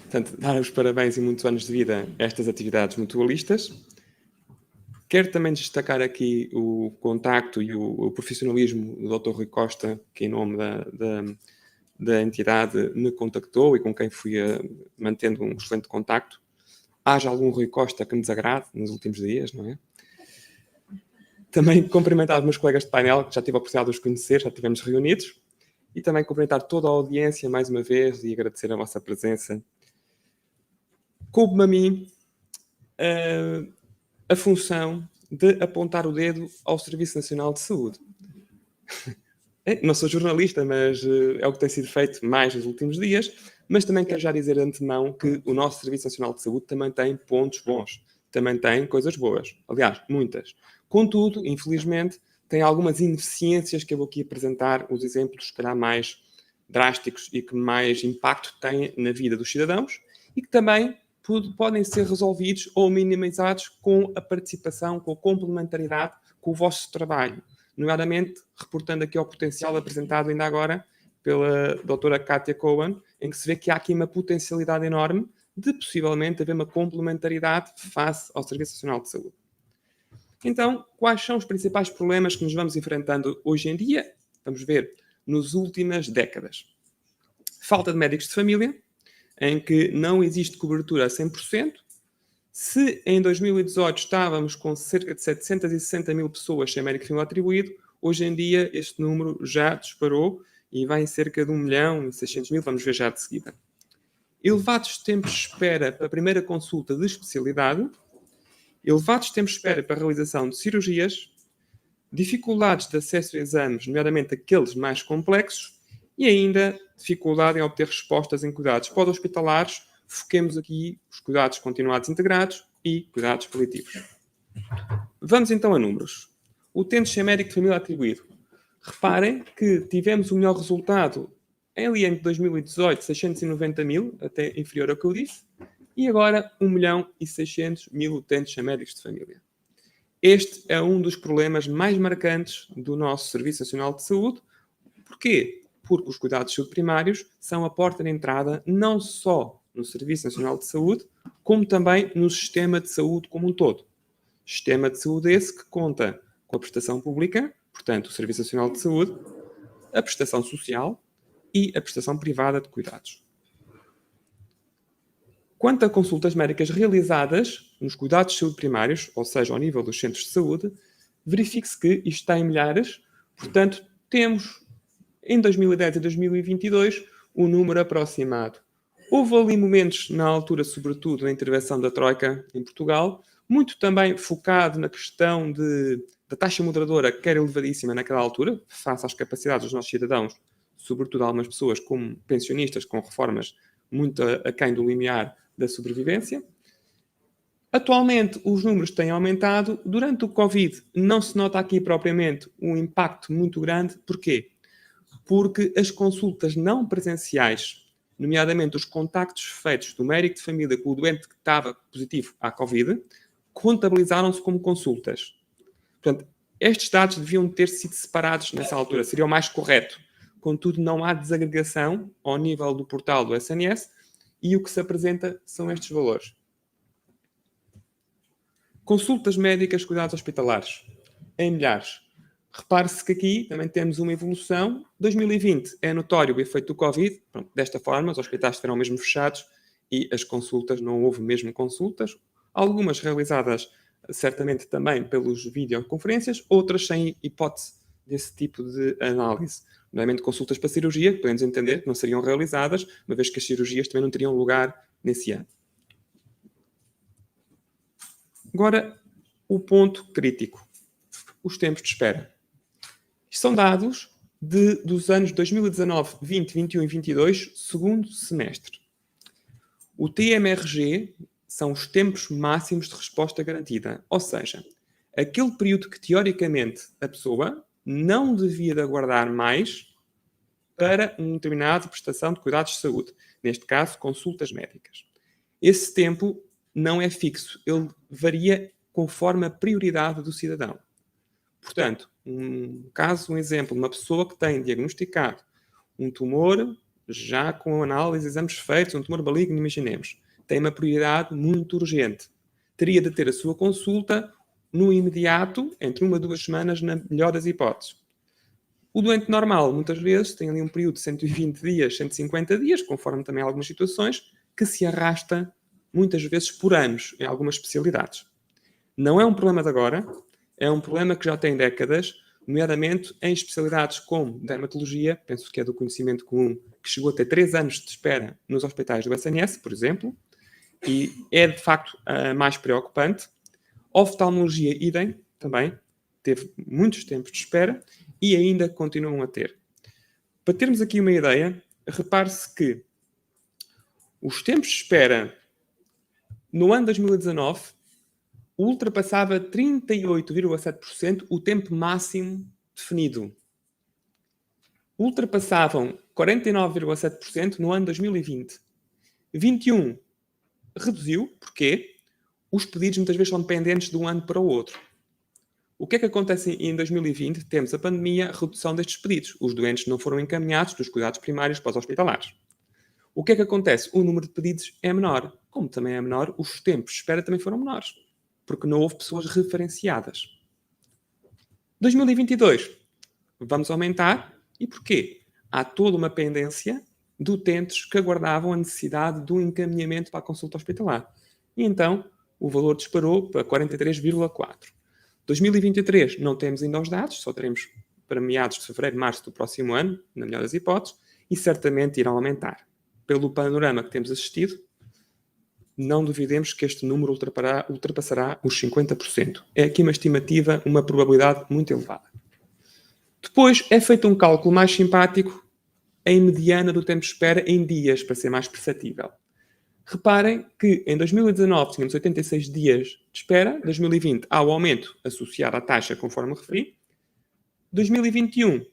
Portanto, dar os parabéns e muitos anos de vida a estas atividades mutualistas. Quero também destacar aqui o contacto e o profissionalismo do Dr. Rui Costa, que em nome da entidade me contactou e com quem fui mantendo um excelente contacto. Haja algum Rui Costa que me desagrade nos últimos dias, não é? Também cumprimentar os meus colegas de painel, que já tive a oportunidade de os conhecer, já estivemos reunidos. E também cumprimentar toda a audiência mais uma vez e agradecer a vossa presença. Coube-me a mim a função de apontar o dedo ao Serviço Nacional de Saúde. Não sou jornalista, mas é o que tem sido feito mais nos últimos dias, mas também quero já dizer de antemão que o nosso Serviço Nacional de Saúde também tem pontos bons, também tem coisas boas, aliás, muitas. Contudo, infelizmente, tem algumas ineficiências que eu vou aqui apresentar, os exemplos, se calhar, mais drásticos e que mais impacto têm na vida dos cidadãos e que também podem ser resolvidos ou minimizados com a participação, com a complementaridade com o vosso trabalho. Nomeadamente, reportando aqui ao potencial apresentado ainda agora pela doutora Kátia Cohen, em que se vê que há aqui uma potencialidade enorme de possivelmente haver uma complementaridade face ao Serviço Nacional de Saúde. Então, quais são os principais problemas que nos vamos enfrentando hoje em dia? Vamos ver, nas últimas décadas. Falta de médicos de família, em que não existe cobertura a 100%. Se em 2018 estávamos com cerca de 760 mil pessoas sem médico de família atribuído, hoje em dia este número já disparou e vai em cerca de 1.600.000, vamos ver já de seguida. Elevados tempos de espera para a primeira consulta de especialidade, elevados tempos de espera para a realização de cirurgias, dificuldades de acesso a exames, nomeadamente aqueles mais complexos, e ainda dificuldade em obter respostas em cuidados pós-hospitalares. Foquemos aqui os cuidados continuados integrados e cuidados paliativos. Vamos então a números. Utentes sem médico de família atribuído. Reparem que tivemos o melhor resultado ali entre 2018, 690 mil, até inferior ao que eu disse, e agora 1.600.000 utentes sem médicos de família. Este é um dos problemas mais marcantes do nosso Serviço Nacional de Saúde. Porquê? Porque os cuidados de saúde primários são a porta de entrada não só no Serviço Nacional de Saúde, como também no sistema de saúde como um todo. Sistema de saúde esse que conta com a prestação pública, portanto, o Serviço Nacional de Saúde, a prestação social e a prestação privada de cuidados. Quanto a consultas médicas realizadas nos cuidados de saúde primários, ou seja, ao nível dos centros de saúde, verifique-se que isto está em milhares, portanto, temos em 2010 e 2022 um número aproximado. Houve ali momentos, na altura, sobretudo, da intervenção da Troika em Portugal, muito também focado na questão da taxa moderadora, que era elevadíssima naquela altura, face às capacidades dos nossos cidadãos, sobretudo algumas pessoas como pensionistas, com reformas muito aquém do limiar da sobrevivência. Atualmente, os números têm aumentado. Durante o Covid, não se nota aqui propriamente um impacto muito grande. Porquê? Porque as consultas não presenciais, nomeadamente os contactos feitos do médico de família com o doente que estava positivo à Covid, contabilizaram-se como consultas. Portanto, estes dados deviam ter sido separados nessa altura, seria o mais correto. Contudo, não há desagregação ao nível do portal do SNS e o que se apresenta são estes valores. Consultas médicas, cuidados hospitalares, em milhares. Repare-se que aqui também temos uma evolução. 2020 é notório o efeito do Covid. Pronto, desta forma, os hospitais estiveram mesmo fechados e as consultas, não houve mesmo consultas. Algumas realizadas certamente também pelos videoconferências, outras sem hipótese desse tipo de análise. Nomeadamente consultas para cirurgia, que podemos entender que não seriam realizadas, uma vez que as cirurgias também não teriam lugar nesse ano. Agora, o ponto crítico. Os tempos de espera. Isto são dados dos anos 2019, 20, 21 e 22, segundo semestre. O TMRG são os tempos máximos de resposta garantida. Ou seja, aquele período que, teoricamente, a pessoa não devia de aguardar mais para uma determinada prestação de cuidados de saúde. Neste caso, consultas médicas. Esse tempo não é fixo. Ele varia conforme a prioridade do cidadão. Portanto, um exemplo, uma pessoa que tem diagnosticado um tumor já com análise, exames feitos, um tumor maligno, imaginemos, tem uma prioridade muito urgente. Teria de ter a sua consulta no imediato, entre 1 a 2 semanas, na melhor das hipóteses. O doente normal, muitas vezes, tem ali um período de 120 dias, 150 dias, conforme também algumas situações, que se arrasta muitas vezes por anos, em algumas especialidades. Não é um problema de agora, é um problema que já tem décadas, nomeadamente em especialidades como dermatologia, penso que é do conhecimento comum, que chegou a ter 3 anos de espera nos hospitais do SNS, por exemplo, e é de facto a mais preocupante. Oftalmologia, idem, também, teve muitos tempos de espera e ainda continuam a ter. Para termos aqui uma ideia, repare-se que os tempos de espera no ano 2019 ultrapassava 38,7% o tempo máximo definido. Ultrapassavam 49,7% no ano 2020. 21 reduziu, porquê? Os pedidos muitas vezes são dependentes de um ano para o outro. O que é que acontece em 2020? Temos a pandemia, a redução destes pedidos. Os doentes não foram encaminhados dos cuidados primários para os hospitalares. O que é que acontece? O número de pedidos é menor. Como também é menor, os tempos de espera também foram menores, porque não houve pessoas referenciadas. 2022, vamos aumentar. E porquê? Há toda uma pendência de utentes que aguardavam a necessidade do encaminhamento para a consulta hospitalar. E então, o valor disparou para 43,4%. 2023 não temos ainda os dados, só teremos para meados de fevereiro, março do próximo ano, na melhor das hipóteses, e certamente irão aumentar. Pelo panorama que temos assistido, não duvidemos que este número ultrapassará os 50%. É aqui uma estimativa, uma probabilidade muito elevada. Depois é feito um cálculo mais simpático em mediana do tempo de espera em dias, para ser mais perceptível. Reparem que em 2019 tínhamos 86 dias de espera, 2020 há o aumento associado à taxa, conforme referi, 2021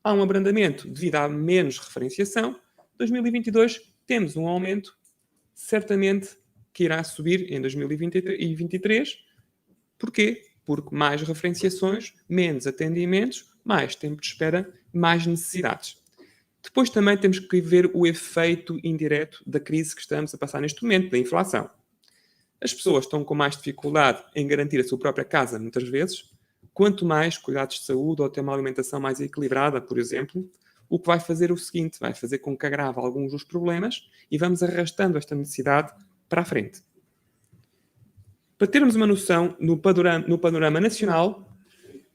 há um abrandamento devido a menos referenciação, 2022 temos um aumento, certamente que irá subir em 2023. Porquê? Porque mais referenciações, menos atendimentos, mais tempo de espera, mais necessidades. Depois também temos que ver o efeito indireto da crise que estamos a passar neste momento, da inflação. As pessoas estão com mais dificuldade em garantir a sua própria casa, muitas vezes, quanto mais cuidados de saúde ou ter uma alimentação mais equilibrada, por exemplo, o que vai fazer o seguinte, vai fazer com que agrave alguns dos problemas e vamos arrastando esta necessidade para a frente. Para termos uma noção, no panorama nacional,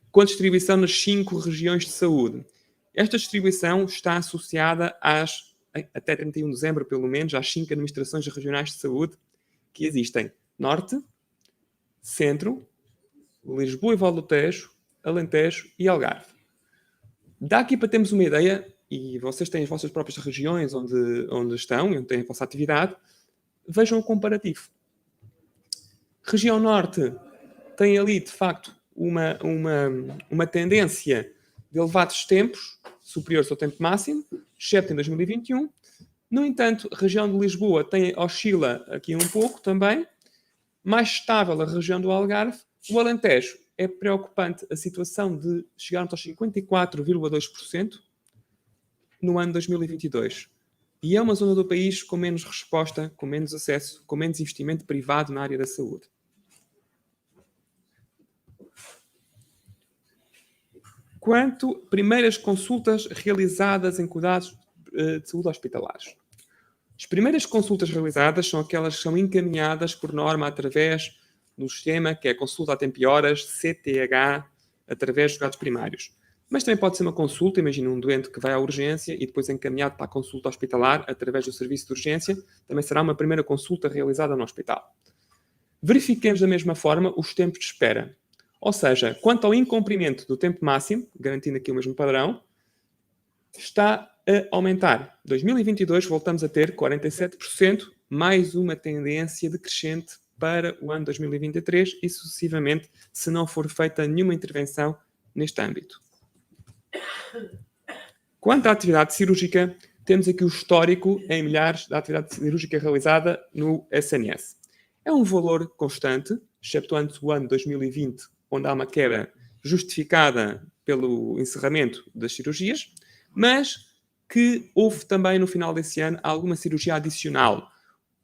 com a distribuição nas 5 regiões de saúde, esta distribuição está associada até 31 de dezembro, pelo menos, às 5 administrações regionais de saúde que existem. Norte, Centro, Lisboa e Val do Tejo, Alentejo e Algarve. Dá aqui para termos uma ideia, e vocês têm as vossas próprias regiões onde estão e onde têm a vossa atividade, vejam o comparativo. Região Norte tem ali, de facto, uma tendência de elevados tempos, superiores ao tempo máximo, exceto em 2021. No entanto, a região de Lisboa oscila aqui um pouco também. Mais estável a região do Algarve. O Alentejo é preocupante a situação de chegarmos aos 54,2% no ano 2022. E é uma zona do país com menos resposta, com menos acesso, com menos investimento privado na área da saúde. Quanto primeiras consultas realizadas em cuidados de saúde hospitalares. As primeiras consultas realizadas são aquelas que são encaminhadas por norma através do sistema que é a consulta a tempo e horas, CTH, através dos cuidados primários. Mas também pode ser uma consulta, imagina um doente que vai à urgência e depois é encaminhado para a consulta hospitalar através do serviço de urgência, também será uma primeira consulta realizada no hospital. Verifiquemos da mesma forma os tempos de espera. Ou seja, quanto ao incumprimento do tempo máximo, garantindo aqui o mesmo padrão, está a aumentar. 2022 voltamos a ter 47%, mais uma tendência decrescente para o ano 2023 e sucessivamente, se não for feita nenhuma intervenção neste âmbito. Quanto à atividade cirúrgica, temos aqui o histórico em milhares da atividade cirúrgica realizada no SNS. É um valor constante, excetuando o ano 2020, onde há uma quebra justificada pelo encerramento das cirurgias, mas que houve também no final desse ano alguma cirurgia adicional.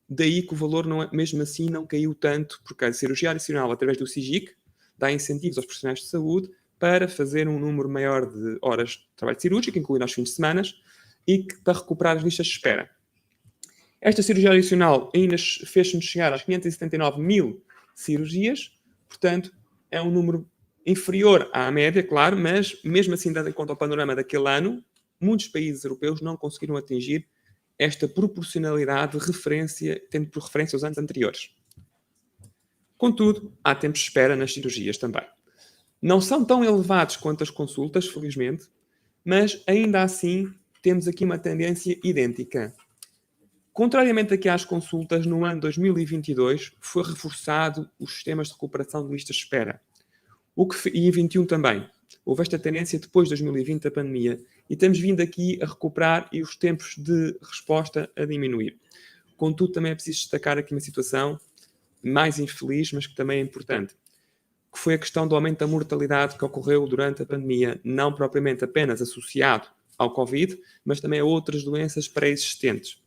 Daí que o valor, mesmo assim, não caiu tanto, porque a cirurgia adicional, através do SIGIC, dá incentivos aos profissionais de saúde para fazer um número maior de horas de trabalho cirúrgico, incluindo aos fins de semana, e para recuperar as listas de espera. Esta cirurgia adicional ainda fez-nos chegar às 579 mil cirurgias, portanto, é um número inferior à média, claro, mas mesmo assim, dando em conta o panorama daquele ano, muitos países europeus não conseguiram atingir esta proporcionalidade de referência, tendo por referência os anos anteriores. Contudo, há tempos de espera nas cirurgias também. Não são tão elevados quanto as consultas, felizmente, mas ainda assim temos aqui uma tendência idêntica. Contrariamente aqui às consultas, no ano 2022 foi reforçado os sistemas de recuperação de listas de espera. E em 2021 também. Houve esta tendência depois de 2020 da pandemia e temos vindo aqui a recuperar e os tempos de resposta a diminuir. Contudo, também é preciso destacar aqui uma situação mais infeliz, mas que também é importante, que foi a questão do aumento da mortalidade que ocorreu durante a pandemia, não propriamente apenas associado ao Covid, mas também a outras doenças pré-existentes,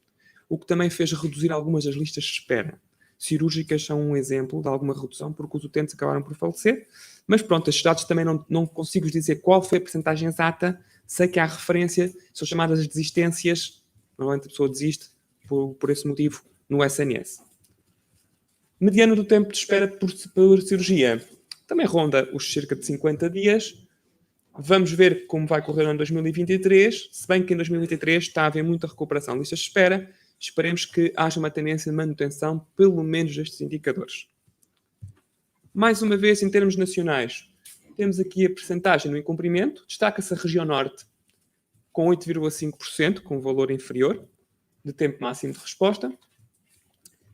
o que também fez reduzir algumas das listas de espera. Cirúrgicas são um exemplo de alguma redução, porque os utentes acabaram por falecer, mas pronto, estes dados também não consigo dizer qual foi a percentagem exata, sei que há referência, são chamadas desistências, normalmente a pessoa desiste por esse motivo no SNS. Mediano do tempo de espera por cirurgia também ronda os cerca de 50 dias. Vamos ver como vai correr no ano 2023, se bem que em 2023 está a haver muita recuperação de listas de espera. Esperemos que haja uma tendência de manutenção, pelo menos destes indicadores. Mais uma vez, em termos nacionais, temos aqui a percentagem no incumprimento. Destaca-se a região norte, com 8,5%, com um valor inferior de tempo máximo de resposta.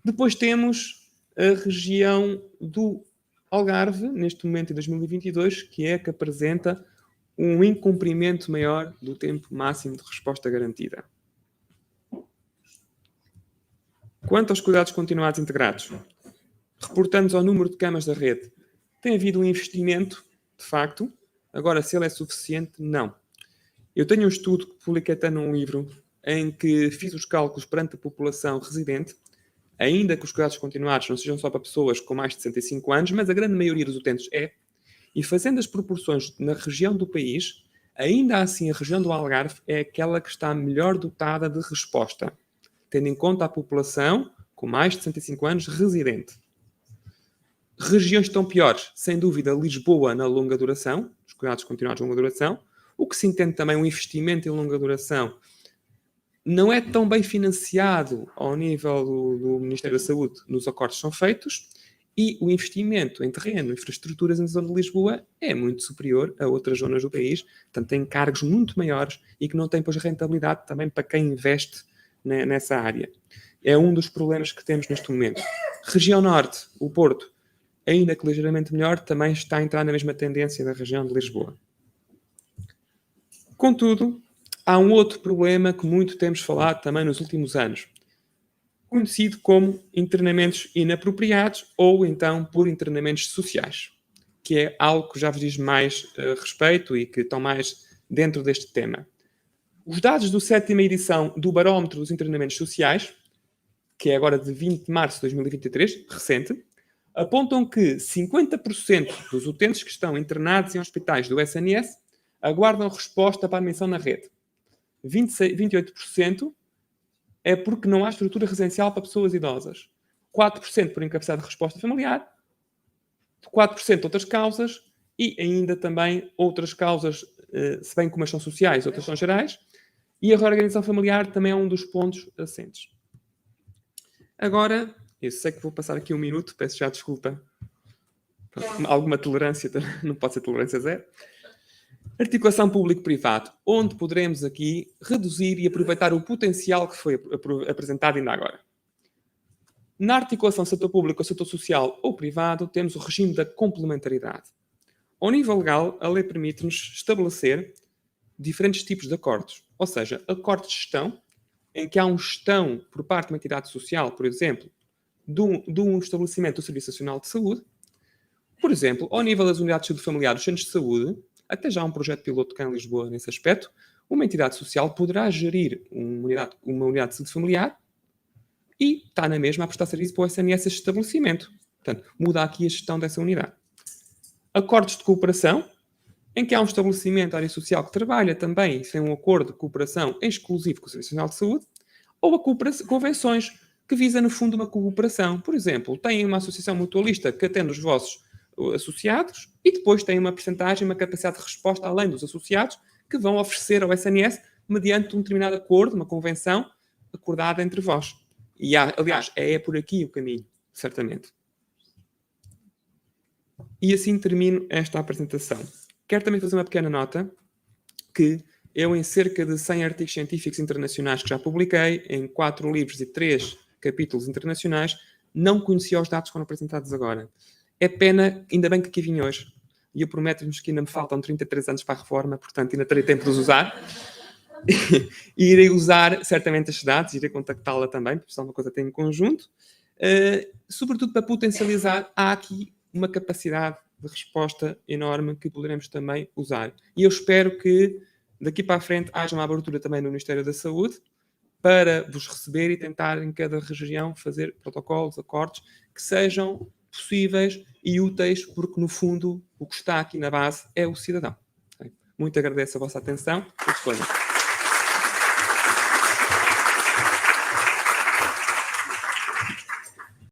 Depois temos a região do Algarve, neste momento em 2022, que é a que apresenta um incumprimento maior do tempo máximo de resposta garantida. Quanto aos cuidados continuados integrados, reportamos ao número de camas da rede. Tem havido um investimento, de facto. Agora, se ele é suficiente, não. Eu tenho um estudo que publiquei até num livro, em que fiz os cálculos perante a população residente, ainda que os cuidados continuados não sejam só para pessoas com mais de 65 anos, mas a grande maioria dos utentes é, e fazendo as proporções na região do país, ainda assim a região do Algarve é aquela que está melhor dotada de resposta, tendo em conta a população com mais de 65 anos residente. Regiões que estão piores, sem dúvida, Lisboa na longa duração, os cuidados continuados de longa duração, o que se entende também um investimento em longa duração não é tão bem financiado ao nível do Ministério da Saúde nos acordos que são feitos, e o investimento em terreno, infraestruturas na zona de Lisboa é muito superior a outras zonas do país, portanto tem encargos muito maiores e que não tem pois rentabilidade também para quem investe nessa área. É um dos problemas que temos neste momento. Região Norte, o Porto, ainda que ligeiramente melhor, também está a entrar na mesma tendência da região de Lisboa. Contudo, há um outro problema que muito temos falado também nos últimos anos, conhecido como internamentos inapropriados ou então por internamentos sociais, que é algo que já vos diz mais respeito e que estão mais dentro deste tema. Os dados da 7ª edição do Barómetro dos Internamentos Sociais, que é agora de 20 de março de 2023, recente, apontam que 50% dos utentes que estão internados em hospitais do SNS aguardam resposta para a admissão na rede. 28% é porque não há estrutura residencial para pessoas idosas. 4% por incapacidade de resposta familiar. 4% outras causas. E ainda também outras causas, se bem que umas são sociais, outras são gerais. E a reorganização familiar também é um dos pontos assentes. Agora, eu sei que vou passar aqui 1 minuto, peço já desculpa. Alguma tolerância, não pode ser tolerância zero. Articulação público-privado, onde poderemos aqui reduzir e aproveitar o potencial que foi apresentado ainda agora. Na articulação setor público, setor social ou privado, temos o regime da complementaridade. Ao nível legal, a lei permite-nos estabelecer diferentes tipos de acordos, ou seja, acordos de gestão, em que há uma gestão por parte de uma entidade social, por exemplo, de um estabelecimento do Serviço Nacional de Saúde. Por exemplo, ao nível das unidades de saúde familiar, dos centros de saúde, até já há um projeto piloto cá em Lisboa nesse aspecto, uma entidade social poderá gerir uma unidade de saúde familiar e está na mesma a prestar serviço para o SNS desse estabelecimento. Portanto, muda aqui a gestão dessa unidade. Acordos de cooperação, em que há um estabelecimento da área social que trabalha também sem um acordo de cooperação exclusivo com o Serviço Nacional de Saúde, ou a convenções, que visa, no fundo, uma cooperação. Por exemplo, têm uma associação mutualista que atende os vossos associados e depois tem uma percentagem, uma capacidade de resposta além dos associados que vão oferecer ao SNS mediante um determinado acordo, uma convenção acordada entre vós. E, aliás, é por aqui o caminho, certamente. E assim termino esta apresentação. Quero também fazer uma pequena nota que eu, em cerca de 100 artigos científicos internacionais que já publiquei, em 4 livros e 3 capítulos internacionais, não conhecia os dados que foram apresentados agora. É pena, ainda bem que aqui vim hoje. E eu prometo-vos que ainda me faltam 33 anos para a reforma, portanto ainda terei tempo de os usar. E irei usar certamente estes dados, irei contactá-la também, porque isso é uma coisa que tem em conjunto. Sobretudo para potencializar, há aqui uma capacidade de resposta enorme que poderemos também usar. E eu espero que daqui para a frente haja uma abertura também no Ministério da Saúde para vos receber e tentar em cada região fazer protocolos, acordos que sejam possíveis e úteis, porque no fundo o que está aqui na base é o cidadão. Muito agradeço a vossa atenção e disponha.